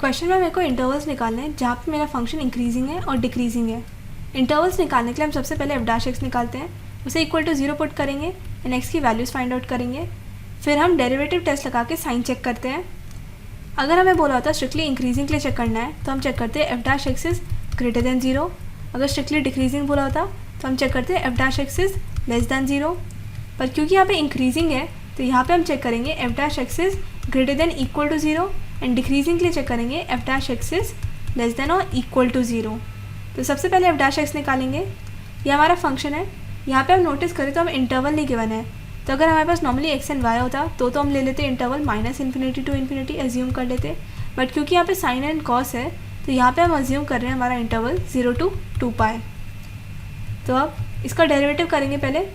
Question में मेरे को इंटरवल्स निकालने हैं जहाँ पे मेरा फंक्शन इंक्रीजिंग है और डिक्रीजिंग है। इंटरवल्स निकालने के लिए हम सबसे पहले एफ डैश एक्स निकालते हैं, उसे इक्वल टू 0 पुट करेंगे एंड एक्स की वैल्यूज़ फाइंड आउट करेंगे। फिर हम डेरिवेटिव टेस्ट लगा के साइन चेक करते हैं। अगर हमें बोला होता स्ट्रिक्टली इंक्रीजिंग के लिए चेक करना है तो हम चेक करते हैं F dash x is greater then 0। अगर स्ट्रिक्टली डिक्रीजिंग बोला होता तो हम चेक करते हैं F dash x is less then 0। पर क्योंकि यहाँ पे इंक्रीजिंग है तो यहाँ पे हम चेक करेंगे F dash x is greater than equal to 0 and decreasing के लिए चेक करेंगे F dash x is less than और इक्वल टू 0। तो सबसे पहले एफ डैश एक्स निकालेंगे। ये हमारा फंक्शन है। यहाँ पे हम नोटिस करें तो हम इंटरवल नहीं गिवन है, तो अगर हमारे पास नॉर्मली एक्स एंड वाई होता तो हम ले लेते इंटरवल -∞ टू इन्फिनिटी एज्यूम कर लेते। बट क्योंकि यहाँ पे साइन एंड कॉस है तो यहाँ पे हम अज्यूम कर रहे हैं हमारा इंटरवल 0 to 2π। तो अब इसका डेरिवेटिव करेंगे पहले।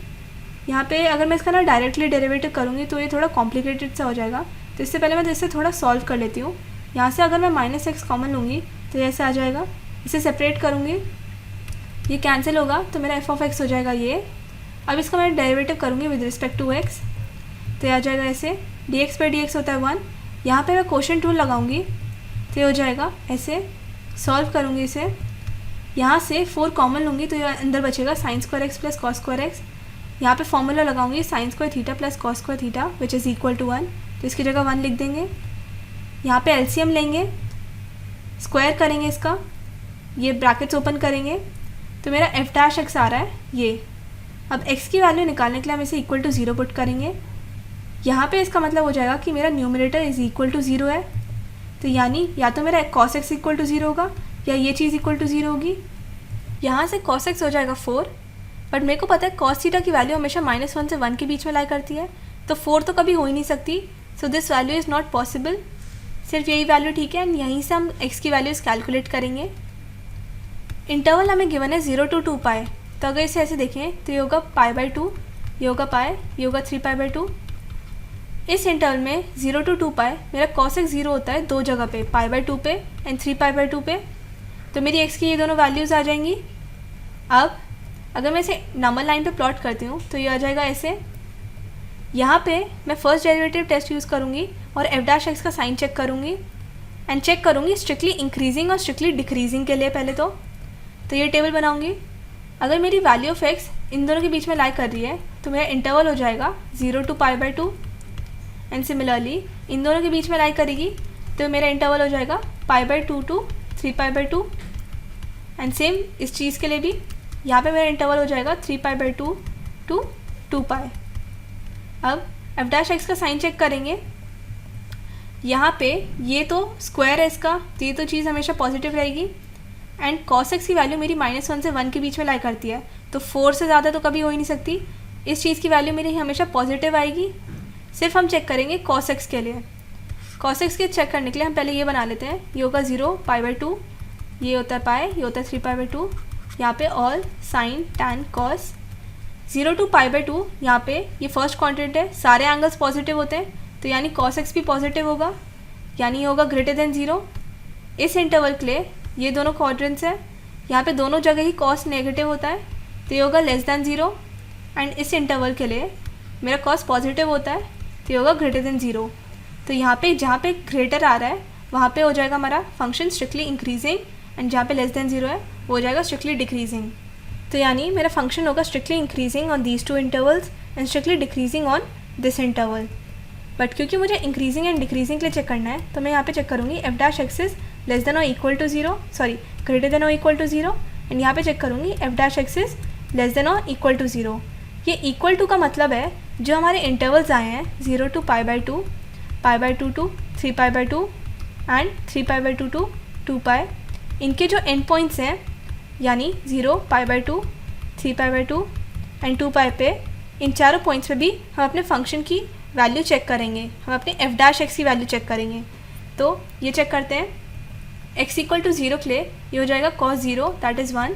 यहाँ पे अगर मैं इसका ना डायरेक्टली डेरिवेटिव करूँगी तो ये थोड़ा कॉम्प्लिकेटेड सा हो जाएगा, तो इससे पहले मैं तो इसे थोड़ा सॉल्व कर लेती हूँ। यहाँ से अगर मैं -x कॉमन लूँगी तो ऐसे आ जाएगा। इसे सेपरेट करूँगी, ये कैंसिल होगा तो मेरा f(x) हो जाएगा ये। अब इसका मैं डेरिवेटिव करूँगी विद रिस्पेक्ट टू x, तो ये आ जाएगा ऐसे। dx/dx होता है 1। यहाँ पे मैं क्वोशिएंट रूल लगाऊंगी तो ये हो जाएगा ऐसे। सॉल्व करूँगी इसे, यहाँ से 4 कॉमन लूँगी तो ये अंदर बचेगा sin² x plus cos² x। यहाँ पे फॉर्मूला लगाऊंगी sin² theta plus cos² theta which is equal to 1, तो इसकी जगह 1 लिख देंगे। यहाँ पे एलसीएम लेंगे, स्क्वायर करेंगे इसका, ये ब्रैकेट्स ओपन करेंगे तो मेरा एफ डैश एक्स आ रहा है ये। अब x की वैल्यू निकालने के लिए हम इसे इक्वल टू 0 पुट करेंगे। यहाँ पे इसका मतलब हो जाएगा कि मेरा न्यूमरेटर इज इक्वल टू 0 है, तो यानी या तो मेरा cos x इक्वल टू 0 होगा या ये चीज़ इक्वल टू 0 होगी। यहाँ से cos x हो जाएगा 4, बट मेरे को पता है cos थीटा की वैल्यू हमेशा -1 से 1 के बीच में लाई करती है, तो 4 तो कभी हो ही नहीं सकती। So this value is not possible. सिर्फ यही वैल्यू ठीक है एंड यहीं से हम x की वैल्यूज़ कैलकुलेट करेंगे। इंटरवल हमें गिवन है 0 to 2π, तो अगर इसे ऐसे देखें तो ये होगा π/2, ये होगा π, ये होगा 3π/2। इस इंटरवल में 0 to 2π मेरा cos x 0 होता है दो जगह पे, π/2 पे एंड 3π/2 पे, तो मेरी x की ये दोनों वैल्यूज़ आ जाएंगी। अब अगर मैं इसे नंबर लाइन पे प्लॉट करती हूँ तो ये आ जाएगा ऐसे। यहाँ पे मैं फर्स्ट डेरिवेटिव टेस्ट यूज़ करूँगी और एफ डैश एक्स का साइन चेक करूँगी एंड चेक करूँगी स्ट्रिक्टली इंक्रीजिंग और स्ट्रिक्टली डिक्रीजिंग के लिए। पहले तो ये टेबल बनाऊँगी। अगर मेरी वैल्यू ऑफ एक्स इन दोनों के बीच में लाई कर रही है तो मेरा इंटरवल हो जाएगा 0 to π/2 एंड सिमिलरली इन दोनों के बीच में लाई करेगी तो मेरा इंटरवल हो जाएगा π/2 to 3π/2 एंड सेम इस चीज़ के लिए भी यहाँ पे मेरा इंटरवल हो जाएगा 3π/2 to 2π। अब एफ डैश एक्स का साइन चेक करेंगे। यहाँ पे ये तो स्क्वायर है इसका, तो ये तो चीज़ हमेशा पॉजिटिव रहेगी एंड cos x की वैल्यू मेरी -1 से 1 के बीच में लाई करती है, तो 4 से ज़्यादा तो कभी हो ही नहीं सकती। इस चीज़ की वैल्यू मेरी हमेशा पॉजिटिव आएगी। सिर्फ हम चेक करेंगे cos x के लिए। cos x के चेक करने के लिए हम पहले ये बना लेते हैं। ये होगा 0 π/2, ये होता है π, ये होता है 3π/2। यहाँ पे all sign tan cos 0 to π/2। यहाँ पे ये फर्स्ट क्वांटिटी है, सारे एंगल्स पॉजिटिव होते हैं, तो यानी cos x भी पॉजिटिव होगा, यानी ये होगा ग्रेटर देन 0। इस इंटरवल के लिए ये दोनों क्वाड्रेंट्स हैं, यहाँ पे दोनों जगह ही cos नेगेटिव होता है, तो ये होगा लेस दैन 0। एंड इस इंटरवल के लिए मेरा cos पॉजिटिव होता है, तो ये होगा ग्रेटर देन 0। तो यहाँ पे जहाँ पे ग्रेटर आ रहा है वहाँ पे हो जाएगा हमारा फंक्शन स्ट्रिक्टली इंक्रीजिंग एंड जहाँ पे लेस देन 0 है वो हो जाएगा स्ट्रिक्टली डिक्रीजिंग। तो यानी मेरा फंक्शन होगा strictly increasing on these two intervals and strictly decreasing on this interval. But क्योंकि मुझे इंक्रीजिंग एंड डिक्रीजिंग के लिए चेक करना है तो मैं यहाँ पे चेक करूँगी f dash x is less than और equal to 0, sorry greater than और इक्वल टू 0 एंड यहाँ पे चेक करूँगी f dash x is less than और इक्वल टू 0। ये इक्वल टू का मतलब है जो हमारे इंटरवल्स आए हैं 0 to π/2, π/2 to 3π/2 एंड 3π/2 to 2π, इनके जो एंड पॉइंट्स हैं यानी 0 π/2, 3π/2 एंड 2π पे, इन चारों पॉइंट्स पे भी हम अपने फंक्शन की वैल्यू चेक करेंगे, हम अपने एफ डैश एक्स की वैल्यू चेक करेंगे। तो ये चेक करते हैं। x इक्वल टू 0 के लिए ये हो जाएगा cos 0 दैट इज़ 1,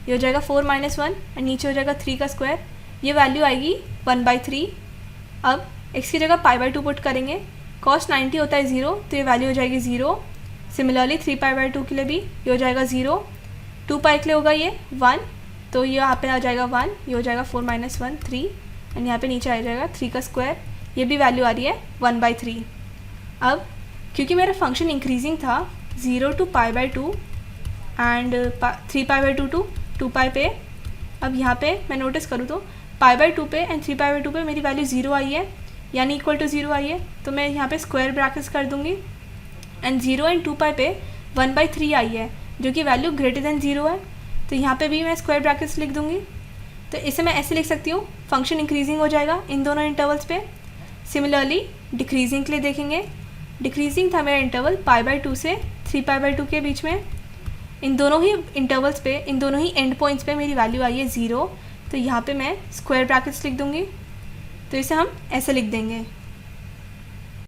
ये हो जाएगा 4 - 1 एंड नीचे हो जाएगा 3 का स्क्वायर, ये वैल्यू आएगी 1/3। अब x की जगह π/2 पुट करेंगे। cos 90 होता है 0, तो ये वैल्यू हो जाएगी 0। सिमिलरली 3π/2 के लिए भी ये हो जाएगा 0, 2π के लिए होगा ये 1, तो ये यहाँ पे आ जाएगा 1, ये हो जाएगा 4 - 1 3 एंड यहाँ पे नीचे आ जाएगा 3 का स्क्वायर, ये भी वैल्यू आ रही है 1/3। अब क्योंकि मेरा फंक्शन इंक्रीजिंग था 0 to pi by 2 and 3 pi by 2 to 2 pi पे। अब यहाँ पे मैं नोटिस करूँ तो पाई बाई 2 पे एंड 3 पाई बाई 2 पे मेरी वैल्यू 0 आई है, यानी इक्वल टू 0 आई है, तो मैं यहाँ पे स्क्वायर ब्रैकेट्स कर दूँगी एंड 0 एंड 2 पाई पे 1/3 आई है जो कि वैल्यू ग्रेटर देन 0 है, तो यहाँ पे भी मैं स्क्वायर ब्रैकेट्स लिख दूँगी। तो इसे मैं ऐसे लिख सकती हूँ, फंक्शन इंक्रीजिंग हो जाएगा इन दोनों इंटरवल्स पे। सिमिलरली डिक्रीजिंग के लिए देखेंगे, डिक्रीजिंग था मेरा इंटरवल पाई बाई 2 से 3 पाई बाई 2 के बीच में। इन दोनों ही इंटरवल्स पे, इन दोनों ही एंड पॉइंट्स पे मेरी वैल्यू आई है 0, तो यहाँ पे मैं स्क्वायर ब्रैकेट्स लिख दूँगी। तो इसे हम ऐसे लिख देंगे,